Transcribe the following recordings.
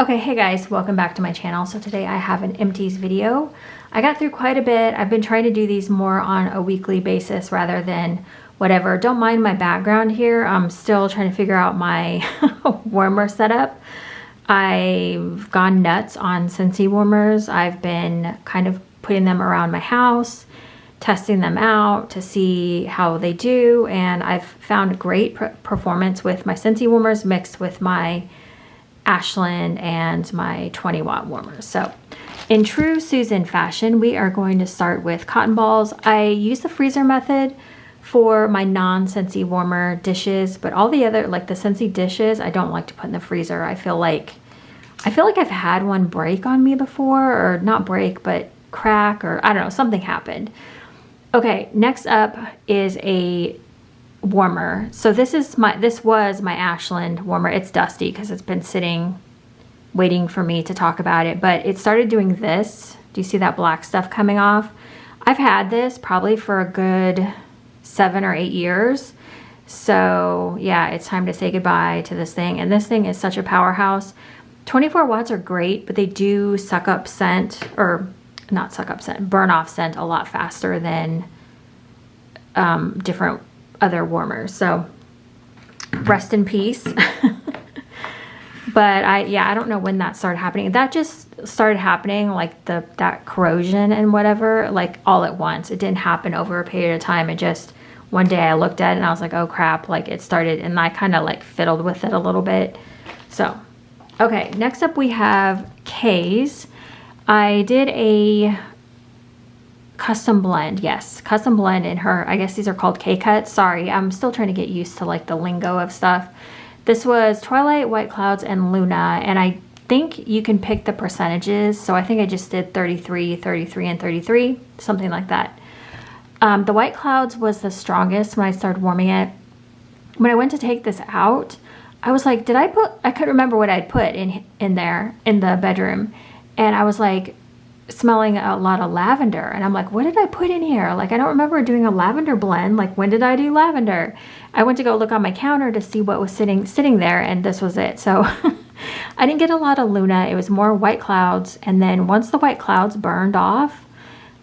Okay, hey guys, welcome back to my channel. So today I have an Empties video. I got through quite a bit. I've been trying to do these more on a weekly basis rather than whatever. Don't mind my background here. I'm still trying to figure out my warmer setup. I've gone nuts on Scentsy Warmers. I've been kind of putting them around my house, testing them out to see how they do, and I've found great performance with my Scentsy Warmers mixed with my Ashland and my 20-watt warmers. So in true Susan fashion, we are going to start with cotton balls. I use the freezer method for my non-Scentsy warmer dishes, but all the other, like the Scentsy dishes, I don't like to put in the freezer. I feel like I've had one break on me before, or not break, but crack, or I don't know, something happened. Okay, next up is a warmer. So this was my Ashland warmer. It's dusty because it's been sitting waiting for me to talk about it, but it started doing this. Do you see that black stuff coming off? I've had this probably for a good 7 or 8 years. So yeah, it's time to say goodbye to this thing. And this thing is such a powerhouse. 24 watts are great, but they do suck up scent, or not suck up scent, burn off scent a lot faster than different other warmers. So rest in peace. But I don't know when that started happening. That just started happening, like that corrosion and whatever, like all at once. It didn't happen over a period of time. It just, one day I looked at it and I was like, oh crap, like it started, and I kind of like fiddled with it a little bit. So okay, next up we have K's. I did a custom blend, yes, custom blend in her, I guess these are called K-cuts. Sorry, I'm still trying to get used to like the lingo of stuff. This was Twilight, White Clouds, and Luna, and I think you can pick the percentages. So I think I just did 33, 33, and 33, something like that. The White Clouds was the strongest when I started warming it. When I went to take this out, I was like, I couldn't remember what I'd put in there in the bedroom, and I was like, smelling a lot of lavender, and I'm like, what did I put in here? Like, I don't remember doing a lavender blend. Like, when did I do lavender? I went to go look on my counter to see what was sitting there, and this was it. So I didn't get a lot of Luna. It was more White Clouds, and then once the White Clouds burned off,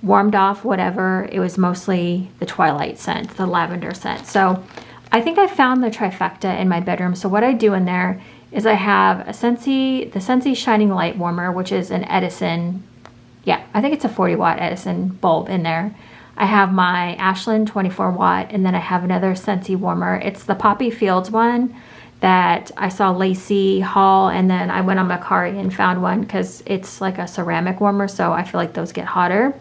warmed off, whatever, it was mostly the Twilight scent, the lavender scent. So I think I found the trifecta in my bedroom. So what I do in there is I have the Scentsy Shining Light Warmer, which is an Edison. Yeah, I think it's a 40-watt Edison bulb in there. I have my Ashland 24-watt, and then I have another Scentsy warmer. It's the Poppy Fields one that I saw Lacey haul, and then I went on Macari and found one because it's like a ceramic warmer, so I feel like those get hotter.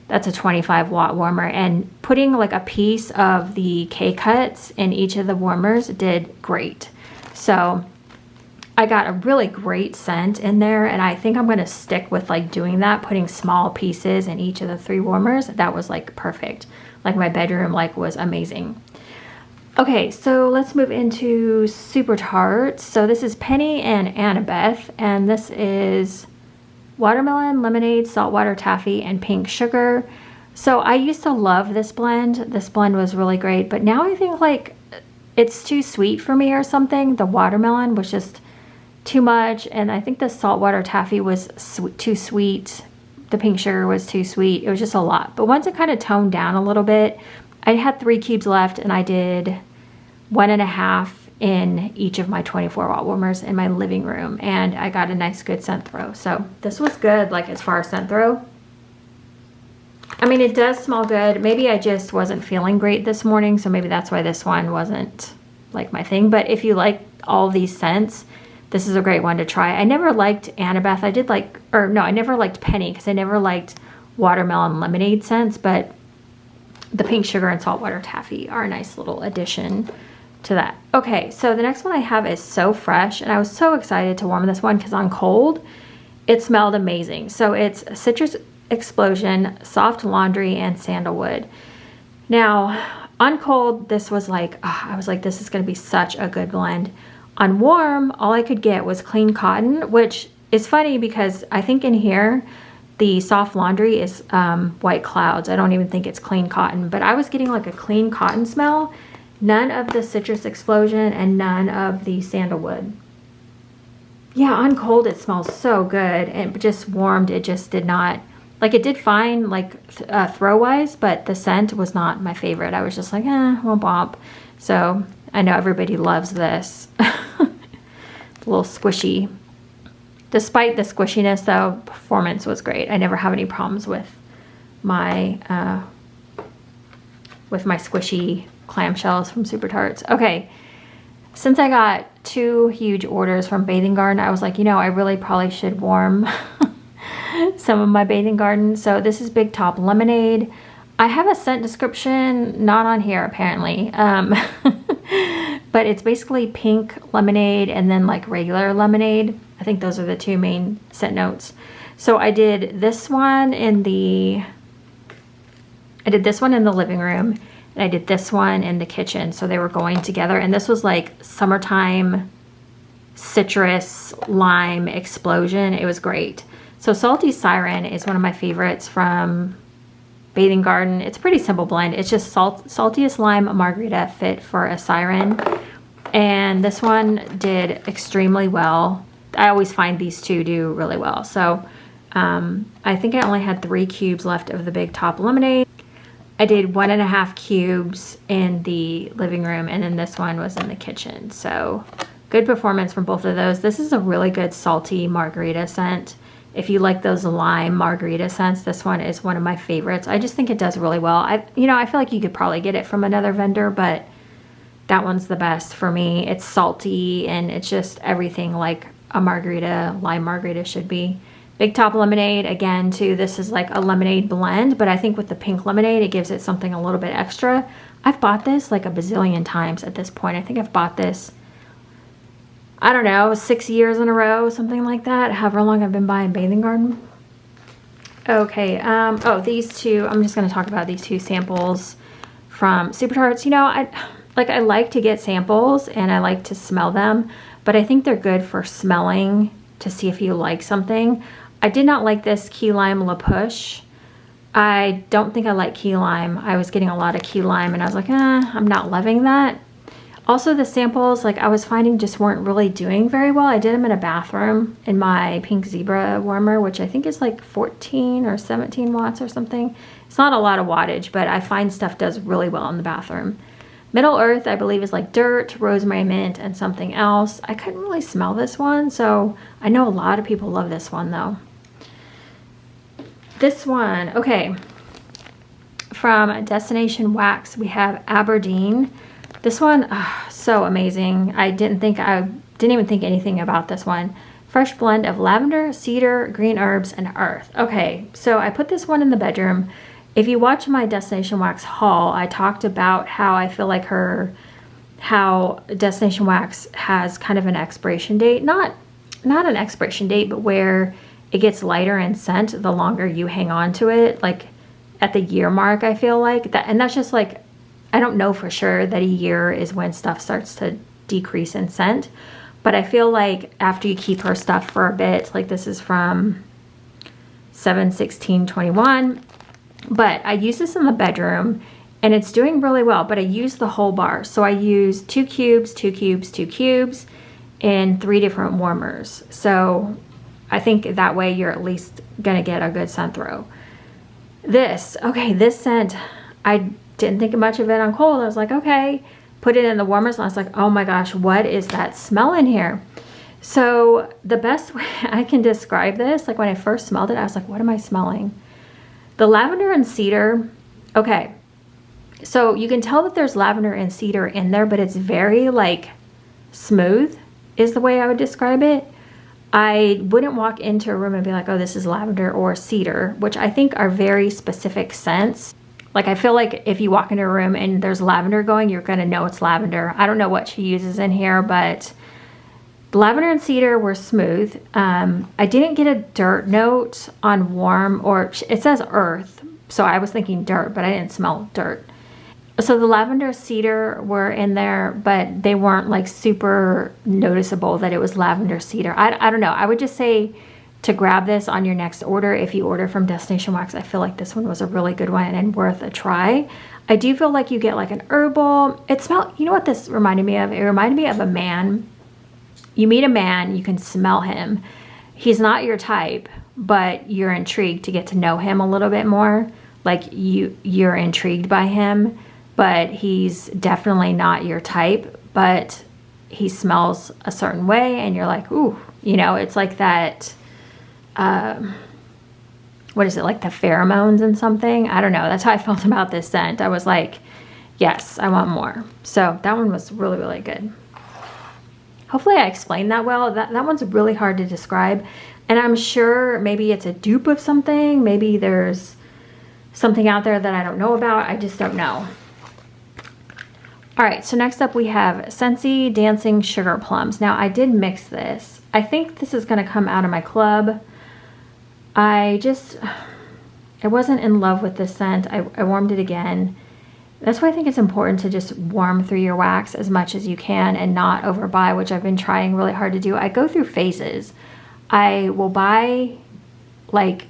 That's a 25-watt warmer, and putting like a piece of the K-cuts in each of the warmers did great. So I got a really great scent in there, and I think I'm going to stick with like doing that, putting small pieces in each of the 3 warmers. That was like perfect. Like my bedroom like was amazing. Okay, so let's move into Super Tarts. So this is Penny and Annabeth, and this is watermelon, lemonade, saltwater taffy, and pink sugar. So I used to love this blend. This blend was really great, but now I think like it's too sweet for me or something. The watermelon was just too much, and I think the saltwater taffy was too sweet. The pink sugar was too sweet. It was just a lot. But once it kind of toned down a little bit, I had 3 cubes left, and I did 1.5 in each of my 24-watt warmers in my living room, and I got a nice good scent throw. So this was good, like as far as scent throw. I mean, it does smell good. Maybe I just wasn't feeling great this morning, so maybe that's why this one wasn't like my thing. But if you like all these scents, this is a great one to try. I never liked Annabeth. I never liked Penny because I never liked watermelon lemonade scents, but the pink sugar and saltwater taffy are a nice little addition to that. Okay, so the next one I have is So Fresh, and I was so excited to warm this one because on cold, it smelled amazing. So it's Citrus Explosion, Soft Laundry, and Sandalwood. Now, on cold, this was like, I was like, this is going to be such a good blend. On warm, all I could get was clean cotton, which is funny because I think in here, the Soft Laundry is White Clouds. I don't even think it's clean cotton, but I was getting like a clean cotton smell. None of the Citrus Explosion and none of the Sandalwood. Yeah, on cold it smells so good, and just warmed it just did not, like it did fine like throw wise, but the scent was not my favorite. I was just like, womp womp. So I know everybody loves this. A little squishy. Despite the squishiness though, performance was great. I never have any problems with my squishy clamshells from Super Tarts. Okay, since I got 2 huge orders from Bathing Garden, I was like, you know, I really probably should warm some of my Bathing Garden. So this is Big Top Lemonade. I have a scent description, not on here apparently, but it's basically pink lemonade and then like regular lemonade. I think those are the 2 main scent notes. So I did this one in the living room, and I did this one in the kitchen. So they were going together, and this was like summertime citrus lime explosion. It was great. So Salty Siren is one of my favorites from Bathing Garden. It's a pretty simple blend. It's just saltiest lime margarita fit for a siren. And this one did extremely well. I always find these 2 do really well. So I think I only had 3 cubes left of the Big Top Lemonade. I did 1.5 cubes in the living room, and then this one was in the kitchen. So good performance from both of those. This is a really good salty margarita scent. If you like those lime margarita scents, this one is one of my favorites. I just think it does really well. I feel like you could probably get it from another vendor, but that one's the best for me. It's salty, and it's just everything like a margarita, lime margarita should be. Big Top Lemonade, again, too, this is like a lemonade blend, but I think with the pink lemonade, it gives it something a little bit extra. I've bought this like a bazillion times at this point. I think I've bought this, I don't know, 6 years in a row, something like that, however long I've been buying Bathing Garden. Okay, oh, these 2, I'm just going to talk about these 2 samples from Super Tarts. You know, I like to get samples, and I like to smell them, but I think they're good for smelling to see if you like something. I did not like this Key Lime La Push. I don't think I like Key Lime. I was getting a lot of Key Lime, and I was like, I'm not loving that. Also, the samples, like I was finding, just weren't really doing very well. I did them in a bathroom in my Pink Zebra warmer, which I think is like 14 or 17 watts or something. It's not a lot of wattage, but I find stuff does really well in the bathroom. Middle Earth, I believe, is like dirt, rosemary mint, and something else. I couldn't really smell this one, so I know a lot of people love this one though. This one, okay, from Destination Wax, we have Aberdeen. This one, so amazing. I didn't even think anything about this one. Fresh blend of lavender, cedar, green herbs, and earth. Okay, so I put this one in the bedroom. If you watch my Destination Wax haul, I talked about how I feel like how Destination Wax has kind of an expiration date. Not an expiration date, but where it gets lighter in scent the longer you hang on to it. Like at the year mark, I feel like that. And that's just like, I don't know for sure that a year is when stuff starts to decrease in scent. But I feel like after you keep her stuff for a bit, like this is from 7/16/21. But I use this in the bedroom, and it's doing really well, but I use the whole bar. So I use 2 cubes, 2 cubes, 2 cubes in 3 different warmers. So I think that way you're at least gonna get a good scent throw. This scent, I didn't think much of it on cold. I was like, okay, put it in the warmers, and I was like, oh my gosh, what is that smell in here? So the best way I can describe this, like when I first smelled it, I was like, what am I smelling? The lavender and cedar, okay, so you can tell that there's lavender and cedar in there, but it's very like smooth is the way I would describe it. I wouldn't walk into a room and be like, oh, this is lavender or cedar, which I think are very specific scents. Like I feel like if you walk into a room and there's lavender going, you're gonna know it's lavender. I don't know what she uses in here, but the lavender and cedar were smooth. I didn't get a dirt note on warm, or it says earth, so I was thinking dirt, but I didn't smell dirt. So the lavender cedar were in there, but they weren't like super noticeable that it was lavender cedar. I don't know. I would just say to grab this on your next order. If you order from Destination Wax, I feel like this one was a really good one and worth a try. I do feel like you get like an herbal. It smelled, you know what this reminded me of? It reminded me of a man you meet a man, you can smell him. He's not your type, but you're intrigued to get to know him a little bit more. Like you're intrigued by him, but he's definitely not your type, but he smells a certain way and you're like, ooh, you know, it's like that, what is it, like the pheromones and something? I don't know. That's how I felt about this scent. I was like, yes, I want more. So that one was really, really good. Hopefully I explained that well. That one's really hard to describe. And I'm sure maybe it's a dupe of something. Maybe there's something out there that I don't know about. I just don't know. All right, so next up we have Scentsy Dancing Sugar Plums. Now I did mix this. I think this is gonna come out of my club. I wasn't in love with this scent. I warmed it again. That's why I think it's important to just warm through your wax as much as you can and not overbuy, which I've been trying really hard to do. I go through phases. I will buy like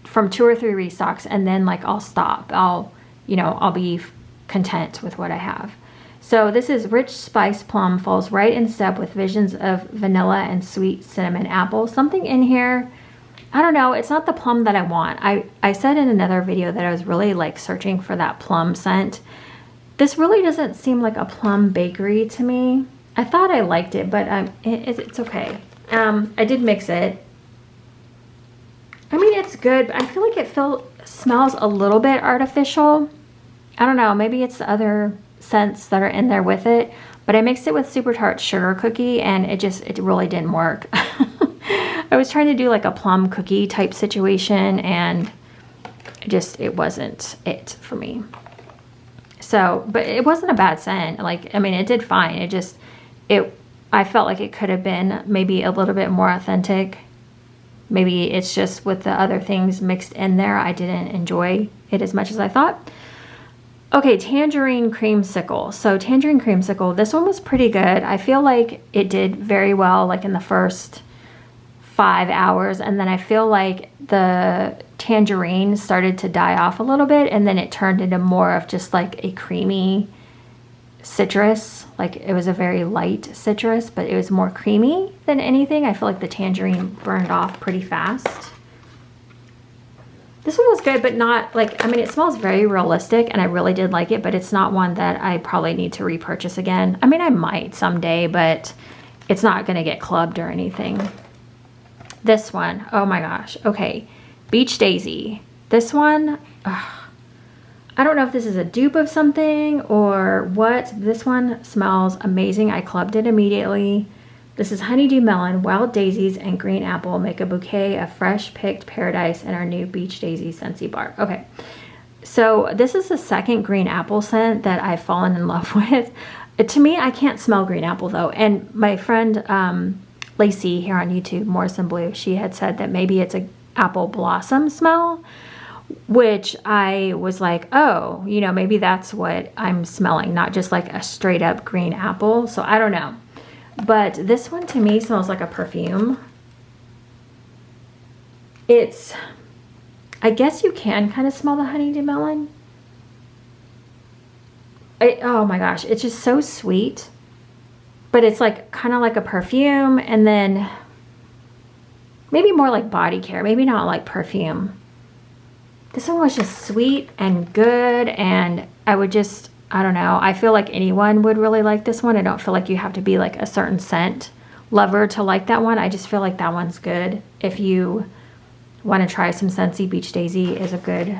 from 2 or 3 restocks and then like I'll stop. I'll be content with what I have. So this is Rich Spice Plum, falls right in step with visions of vanilla and sweet cinnamon apple. Something in here, I don't know, it's not the plum that I want. I said in another video that I was really like searching for that plum scent. This really doesn't seem like a plum bakery to me. I thought I liked it, but it's okay. I did mix it. I mean, it's good, but I feel like it smells a little bit artificial. I don't know, maybe it's the other scents that are in there with it, but I mixed it with Super Tarts Sugar Cookie and it really didn't work. I was trying to do like a plum cookie type situation and it wasn't it for me. So, but it wasn't a bad scent. Like, I mean, it did fine. I felt like it could have been maybe a little bit more authentic. Maybe it's just with the other things mixed in there, I didn't enjoy it as much as I thought. Okay, Tangerine Creamsicle. So Tangerine Creamsicle, this one was pretty good. I feel like it did very well like in the first 5 hours, and then I feel like the tangerine started to die off a little bit, and then it turned into more of just like a creamy citrus. Like it was a very light citrus, but it was more creamy than anything. I feel like the tangerine burned off pretty fast. This one was good, but not like, I mean, it smells very realistic and I really did like it, but it's not one that I probably need to repurchase again. I mean, I might someday, but it's not going to get clubbed or anything. This one, oh my gosh. Okay, Beach Daisy. This one, I don't know if this is a dupe of something or what. This one smells amazing. I clubbed it immediately. This is honeydew melon, wild daisies, and green apple make a bouquet of fresh picked paradise in our new Beach Daisy Scentsy bar. Okay, so this is the second green apple scent that I've fallen in love with. To me, I can't smell green apple though. And my friend Lacey here on YouTube, Morrison Blue, she had said that maybe it's a apple blossom smell, which I was like, oh, you know, maybe that's what I'm smelling, not just like a straight up green apple. So I don't know. But this one to me smells like a perfume. I guess you can kind of smell the honeydew melon. Oh my gosh, it's just so sweet. But it's like kind of like a perfume, and then maybe more like body care, maybe not like perfume. This one was just sweet and good, and I don't know, I feel like anyone would really like this one. I don't feel like you have to be like a certain scent lover to like that one. I just feel like that one's good. If you want to try some Scentsy, Beach Daisy is a good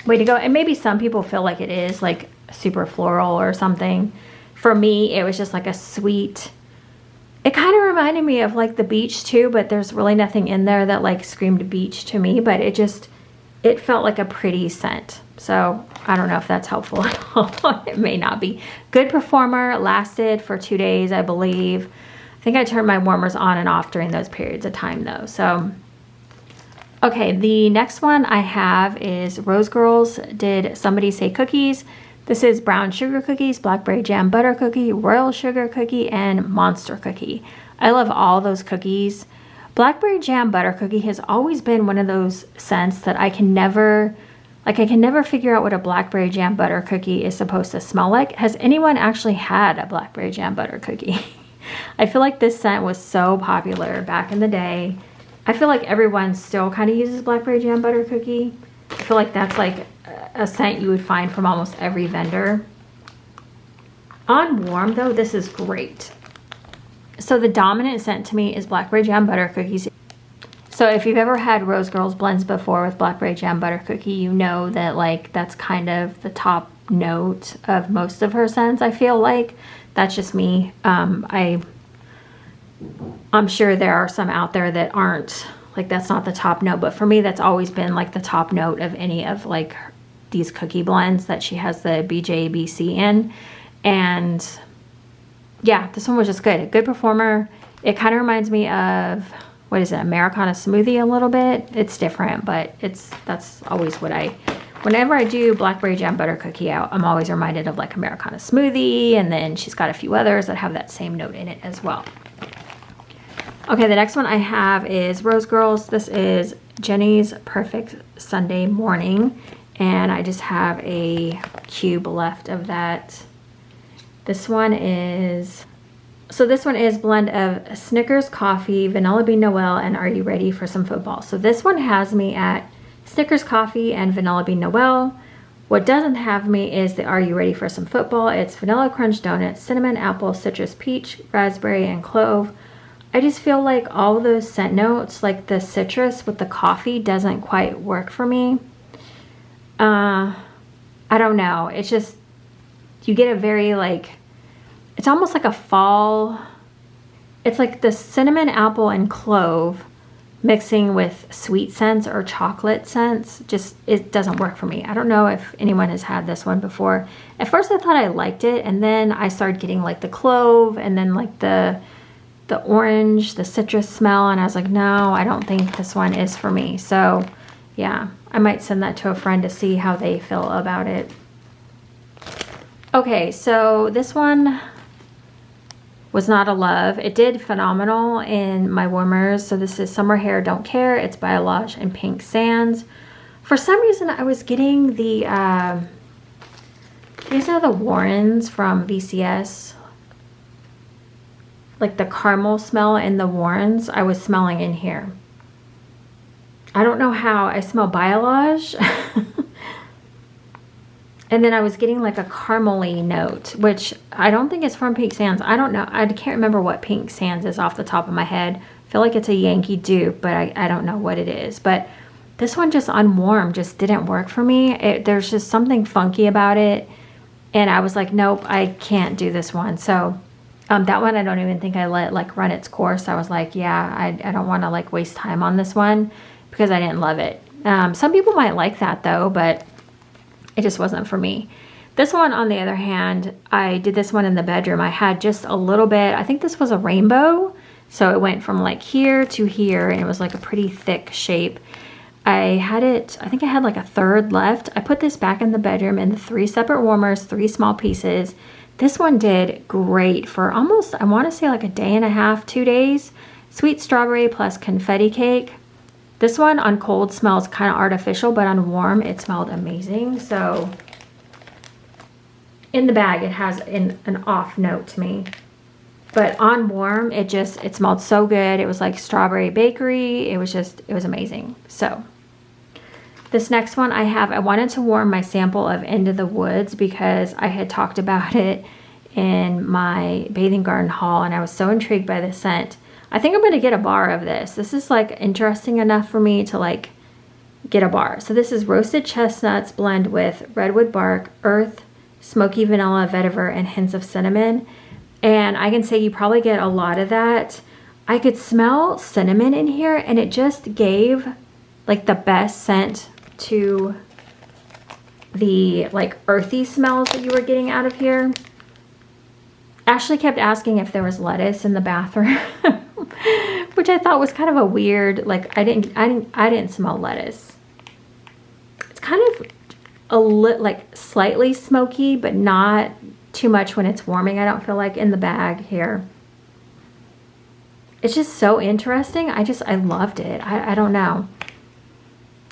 way to go. And maybe some people feel like it is like super floral or something. For me, it was just like a sweet, it kind of reminded me of like the beach too, but there's really nothing in there that like screamed beach to me, but it felt like a pretty scent. So I don't know if that's helpful at all. It may not be. Good performer, lasted for 2 days, I believe. I think I turned my warmers on and off during those periods of time though. So, okay, the next one I have is Rose Girls Did Somebody Say Cookies. This is brown sugar cookies, blackberry jam butter cookie, royal sugar cookie, and monster cookie. I love all those cookies. Blackberry jam butter cookie has always been one of those scents that I can never figure out what a blackberry jam butter cookie is supposed to smell like. Has anyone actually had a blackberry jam butter cookie? I feel like this scent was so popular back in the day. I feel like everyone still kind of uses blackberry jam butter cookie. I feel like that's like a scent you would find from almost every vendor. On warm though, this is great. So the dominant scent to me is blackberry jam butter cookies. So if you've ever had Rose Girls blends before with blackberry jam butter cookie, you know that like that's kind of the top note of most of her scents. I feel like that's just me. I'm sure there are some out there that aren't like, that's not the top note, but for me that's always been like the top note of any of like these cookie blends that she has the BJBC in. And yeah, this one was just good. A good performer. It kind of reminds me of, what is it, Americana Smoothie a little bit. It's different, but that's always what whenever I do blackberry jam butter cookie out, I'm always reminded of like Americana Smoothie, and then she's got a few others that have that same note in it as well. Okay, the next one I have is Rose Girls. This is Jenny's Perfect Sunday Morning, and I just have a cube left of that. This one is blend of Snickers Coffee, Vanilla Bean Noel, and Are You Ready for Some Football? So this one has me at Snickers Coffee and Vanilla Bean Noel. What doesn't have me is the Are You Ready for Some Football? It's Vanilla Crunch Donut, Cinnamon, Apple, Citrus, Peach, Raspberry, and Clove. I just feel like all of those scent notes, like the citrus with the coffee, doesn't quite work for me. I don't know. It's just, you get a very like, it's almost like a fall. It's like the cinnamon, apple, and clove mixing with sweet scents or chocolate scents. Just, it doesn't work for me. I don't know if anyone has had this one before. At first I thought I liked it, and then I started getting like the clove and then like the orange, the citrus smell, and I was like, no, I don't think this one is for me. So yeah, I might send that to a friend to see how they feel about it. Okay, so this one was not a love. It did phenomenal in my warmers. So this is Summer Hair Don't Care. It's by Alage and Pink Sands. For some reason, I was getting the, these are the Warrens from VCS. Like the caramel smell in the Warrens, I was smelling in here. I don't know how. I smell by Alage. And then I was getting like a caramely note, which I don't think is from Pink Sands. I don't know. I can't remember what Pink Sands is off the top of my head. I feel like it's a Yankee dupe, but I don't know what it is. But this one just on warm just didn't work for me. There's just something funky about it. And I was like, nope, I can't do this one. So that one I don't even think I let like run its course. I was like, yeah, I don't want to like waste time on this one because I didn't love it. Some people might like that though, but it just wasn't for me. This one, on the other hand, I did this one in the bedroom. I had just a little bit, I think this was a rainbow. So it went from like here to here, and it was like a pretty thick shape. I think I had like a third left. I put this back in the bedroom in 3 separate warmers, 3 small pieces. This one did great for almost, I want to say like a day and a half, 2 days. Sweet strawberry plus confetti cake. This one on cold smells kind of artificial, but on warm it smelled amazing. So in the bag it has an off note to me, but on warm it smelled so good. It was like strawberry bakery. It was amazing. So this next one I wanted to warm my sample of Into the Woods because I had talked about it in my bathing garden haul, and I was so intrigued by the scent. I think I'm going to get a bar of this. This is like interesting enough for me to like get a bar. So this is roasted chestnuts blend with redwood bark, earth, smoky vanilla, vetiver, and hints of cinnamon. And I can say you probably get a lot of that. I could smell cinnamon in here, and it just gave like the best scent to the like earthy smells that you were getting out of here. Ashley kept asking if there was lettuce in the bathroom, which I thought was kind of a weird, like I didn't smell lettuce. It's kind of like slightly smoky, but not too much when it's warming. I don't feel like in the bag here. It's just so interesting. I loved it. I don't know.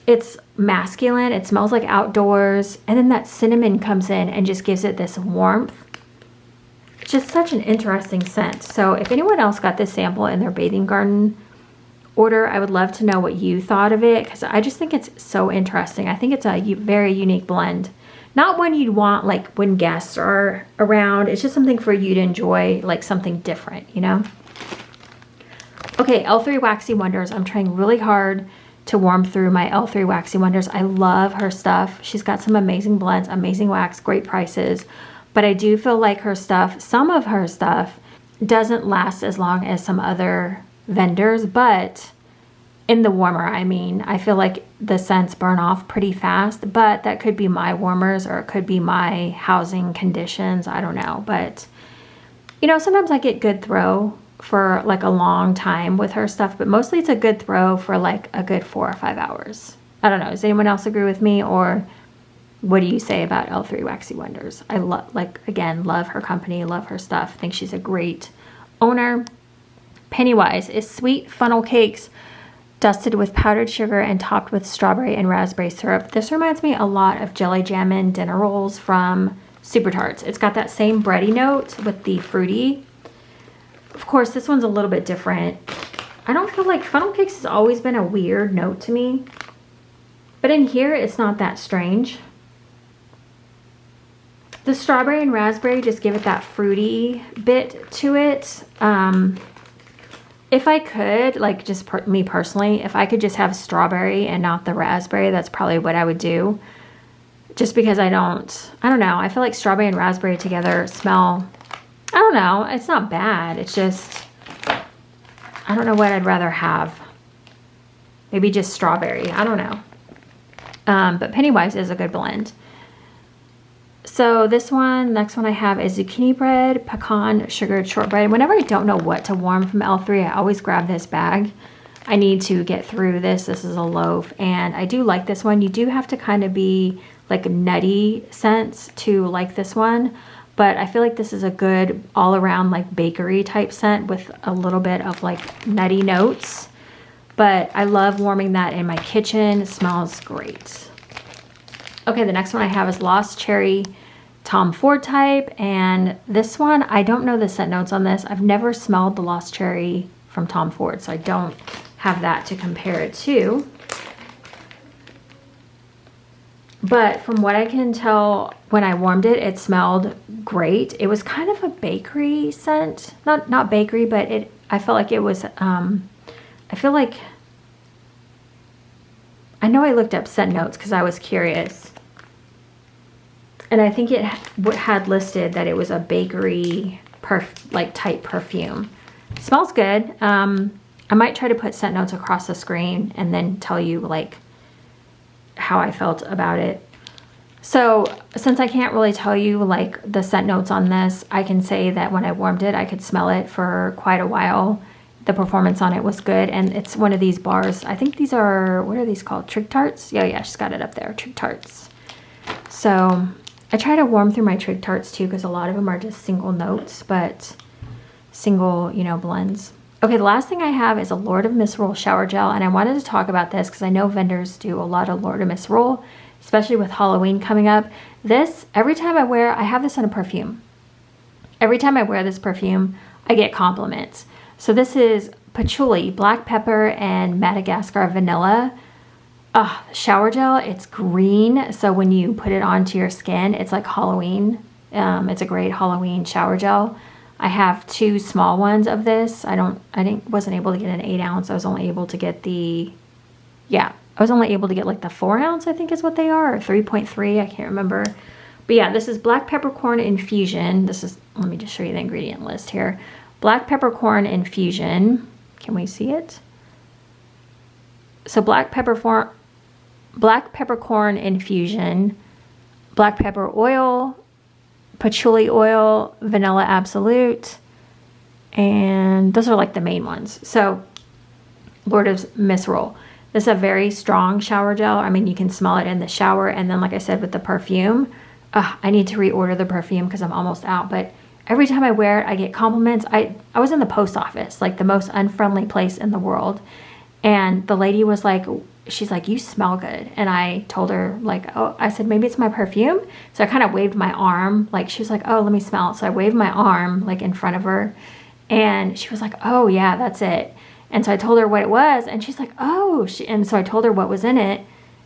It's masculine. It smells like outdoors. And then that cinnamon comes in and just gives it this warmth. just such an interesting scent. So if anyone else got this sample in their bathing garden order, I would love to know what you thought of it, because I just think it's so interesting. I think it's a very unique blend. Not one you'd want like when guests are around. It's just something for you to enjoy, like something different, you know? Okay, L3 Waxy Wonders. I'm trying really hard to warm through my L3 Waxy Wonders. I love her stuff. She's got some amazing blends, amazing wax, great prices. But I do feel like her stuff, some of her stuff, doesn't last as long as some other vendors. But in the warmer, I mean, I feel like the scents burn off pretty fast. But that could be my warmers, or it could be my housing conditions. I don't know. But, you know, sometimes I get good throw for like a long time with her stuff. But mostly it's a good throw for like a good 4 or 5 hours. I don't know. Does anyone else agree with me? Or what do you say about L3 Waxy Wonders? I love, like, again, love her company, love her stuff. I think she's a great owner. Pennywise is sweet funnel cakes dusted with powdered sugar and topped with strawberry and raspberry syrup. This reminds me a lot of Jelly Jammin' dinner rolls from Super Tarts. It's got that same bready note with the fruity. Of course, this one's a little bit different. I don't feel like funnel cakes has always been a weird note to me. But in here, it's not that strange. The strawberry and raspberry just give it that fruity bit to it. If I could, like just me personally, if I could just have strawberry and not the raspberry, that's probably what I would do. Just because I don't know. I feel like strawberry and raspberry together smell, I don't know. It's not bad. It's just, I don't know what I'd rather have. Maybe just strawberry. I don't know. But Pennywise is a good blend. So this one, next one I have is zucchini bread, pecan sugared shortbread. Whenever I don't know what to warm from L3, I always grab this bag. I need to get through this. This is a loaf, and I do like this one. You do have to kind of be like nutty scents to like this one, but I feel like this is a good all around like bakery type scent with a little bit of like nutty notes. But I love warming that in my kitchen. It smells great. Okay, the next one I have is Lost Cherry Tom Ford type, and this one, I don't know the scent notes on this. I've never smelled the Lost Cherry from Tom Ford, so I don't have that to compare it to. But from what I can tell, when I warmed it, it smelled great. It was kind of a bakery scent. Not bakery, but I felt like it was, I feel like, I know I looked up scent notes because I was curious. And I think it had listed that it was a bakery type perfume. It smells good. I might try to put scent notes across the screen and then tell you like how I felt about it. So since I can't really tell you like the scent notes on this, I can say that when I warmed it, I could smell it for quite a while. The performance on it was good, and it's one of these bars. I think these are, what are these called? Trig Tarts? Yeah, she's got it up there, Trig Tarts. So I try to warm through my Trig Tarts too, because a lot of them are just single notes, but single, you know, blends. Okay, the last thing I have is a Lord of Misrule shower gel, and I wanted to talk about this because I know vendors do a lot of Lord of Misrule, especially with Halloween coming up. This, every time I wear, I have this in a perfume. Every time I wear this perfume, I get compliments. So this is patchouli, black pepper, and Madagascar vanilla shower gel. It's green, so when you put it onto your skin, it's like Halloween. It's a great Halloween shower gel. I have 2 small ones of this. Wasn't able to get an 8 ounce. I was only able to get like the 4 ounce, I think is what they are, or 3.3, I can't remember. But yeah, this is black peppercorn infusion. Let me just show you the ingredient list here. Black peppercorn infusion. Can we see it? So black peppercorn infusion, black pepper oil, patchouli oil, vanilla absolute, and those are like the main ones. So Lord of Misrule. This is a very strong shower gel. I mean, you can smell it in the shower, and then like I said with the perfume, I need to reorder the perfume because I'm almost out, but every time I wear it, I get compliments. I was in the post office, like the most unfriendly place in the world. And the lady was like, she's like, you smell good. And I told her like, oh, I said, maybe it's my perfume. So I kind of waved my arm, like she was like, oh, let me smell it. So I waved my arm like in front of her, and she was like, oh yeah, that's it. And so I told her what it was, and she's like, oh, and so I told her what was in it,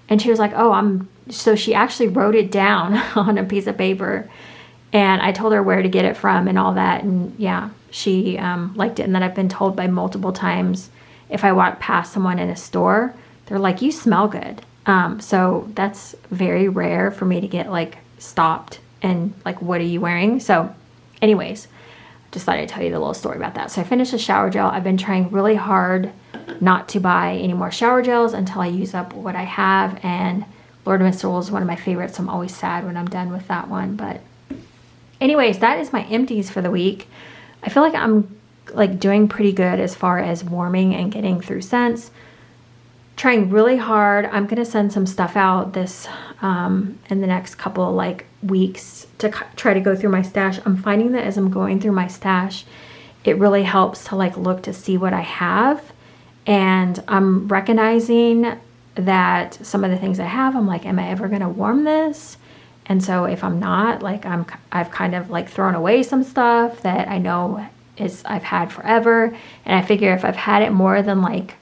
and she was like, oh, so she actually wrote it down on a piece of paper, and I told her where to get it from and all that. And yeah, she liked it. And then I've been told by multiple times, if I walk past someone in a store, they're like, you smell good. So that's very rare for me to get like stopped and like, what are you wearing? So anyways, just thought I'd tell you the little story about that. So I finished the shower gel. I've been trying really hard not to buy any more shower gels until I use up what I have. And Lord of Mistletoe is one of my favorites. So I'm always sad when I'm done with that one. But anyways, that is my empties for the week. I feel like I'm like doing pretty good as far as warming and getting through scents. Trying really hard. I'm going to send some stuff out this in the next couple like weeks to try to go through my stash. I'm finding that as I'm going through my stash, it really helps to like look to see what I have. And I'm recognizing that some of the things I have, I'm like, am I ever going to warm this? And so if I'm not, like I've kind of like thrown away some stuff that I know I've had forever. And I figure if I've had it more than like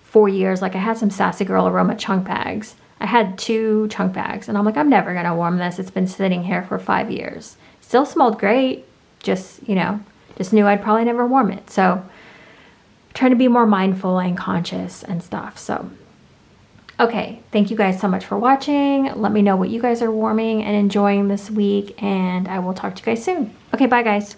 4 years, like I had some Sassy Girl Aroma chunk bags. I had 2 chunk bags, and I'm like, I'm never gonna warm this. It's been sitting here for 5 years. Still smelled great. Just, you know, just knew I'd probably never warm it. So trying to be more mindful and conscious and stuff. So, okay. Thank you guys so much for watching. Let me know what you guys are warming and enjoying this week, and I will talk to you guys soon. Okay, bye guys.